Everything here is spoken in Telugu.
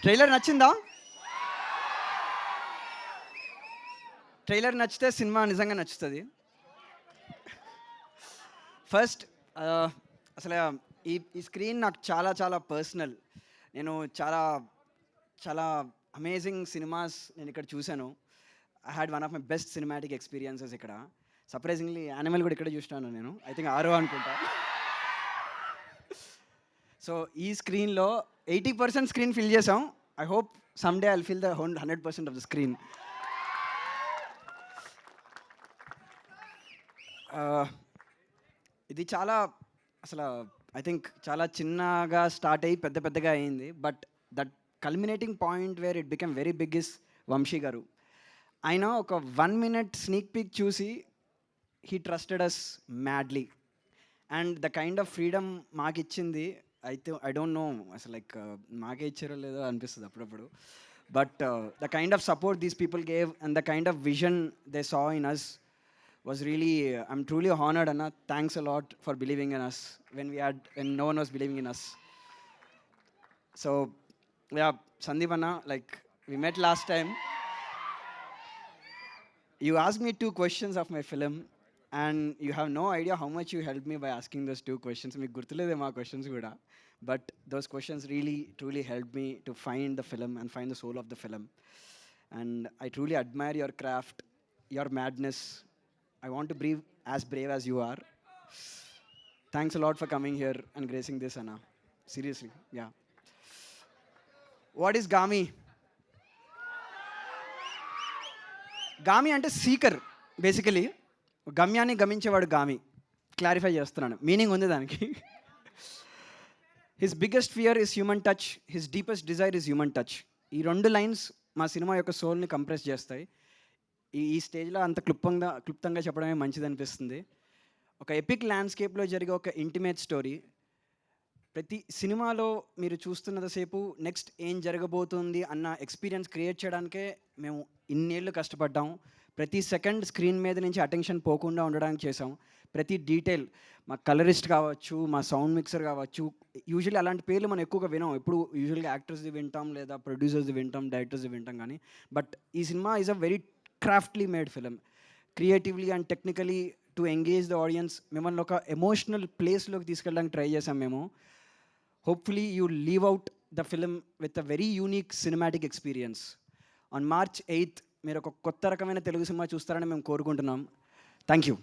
ట్రైలర్ నచ్చిందా? ట్రైలర్ నచ్చితే సినిమా నిజంగా నచ్చుతుంది. ఫస్ట్ అసలు ఈ ఈ స్క్రీన్ నాకు చాలా చాలా పర్సనల్. నేను చాలా చాలా అమేజింగ్ సినిమాస్ నేను ఇక్కడ చూశాను. I had one of my best cinematic experiences ఇక్కడ. సర్ప్రైజింగ్లీ యానిమల్ కూడా ఇక్కడ చూసినాను నేను. ఐ థింక్ 6 అనుకుంటా. సో ఈ స్క్రీన్లో 80% స్క్రీన్ ఫిల్ చేసాం. I hope someday I'll fill the 100% of the screen. ఇది చాలా అసలు ఐ థింక్ చాలా చిన్నగా స్టార్ట్ అయ్యి పెద్ద పెద్దగా అయింది. But that culminating point where it become very big is Vamshi గారు. ఆయన ఒక 1 minute స్నీక్ పీక్ చూసి he trusted us madly. And the kind of freedom మాకు ఇచ్చింది అయితే ఐ డోంట్ నో అసలు లైక్ మాకే ఇచ్చారో లేదో అనిపిస్తుంది అప్పుడప్పుడు. But the kind of support these people gave and the kind of vision they saw in us was really I'm truly honored, Anna. Thanks a lot for believing in us when no one was believing in us. So yeah, Sandeep Anna, like we met last time. You asked me 2 questions of my film and you have no idea how much you helped me by asking those 2 questions. Meeku gurtulede ma questions kuda, but those questions really truly helped me to find the film and find the soul of the film. And I truly admire your craft, your madness. I want to be as brave as you are. Thanks a lot for coming here and gracing this, Anna. Seriously, yeah. What is Gami? Gami ante seeker, basically. గమ్యాన్ని గమించేవాడు గామి. క్లారిఫై చేస్తున్నాను, మీనింగ్ ఉంది దానికి. His biggest fear is human touch, his deepest Dzire is human touch. ఈ 2 లైన్స్ మా సినిమా యొక్క సోల్ని కంప్రెస్ చేస్తాయి. ఈ స్టేజ్లో అంత క్లుప్తంగా చెప్పడమే మంచిది అనిపిస్తుంది. ఒక ఎపిక్ ల్యాండ్స్కేప్లో జరిగే ఒక ఇంటిమేట్ స్టోరీ. ప్రతి సినిమాలో మీరు చూస్తున్నంతసేపు నెక్స్ట్ ఏం జరగబోతుంది అన్న ఎక్స్పీరియన్స్ క్రియేట్ చేయడానికే మేము ఇన్నేళ్ళు కష్టపడ్డాం. ప్రతి సెకండ్ స్క్రీన్ మీద నుంచి అటెన్షన్ పోకుండా ఉండడానికి చేసాం. ప్రతి డీటెయిల్, మా కలరిస్ట్ కావచ్చు, మా సౌండ్ మిక్సర్ కావచ్చు. యూజువల్లీ అలాంటి పేర్లు మనం ఎక్కువగా వినాం. ఎప్పుడు యూజువల్గా యాక్టర్స్ది వింటాం, లేదా ప్రొడ్యూసర్స్ది వింటాం, డైరెక్టర్స్ది వింటాం. కానీ బట్ ఈ cinema is a very craftily made film, creatively and technically to engage the audience. మిమ్మల్ని ఒక ఎమోషనల్ ప్లేస్లోకి తీసుకెళ్ళడానికి ట్రై చేసాం మేము. Hopefully you leave out the film with a very unique cinematic experience. On March 8th మీరు ఒక కొత్త రకమైన తెలుగు సినిమా చూస్తారని మేము కోరుకుంటున్నాం. Thank you.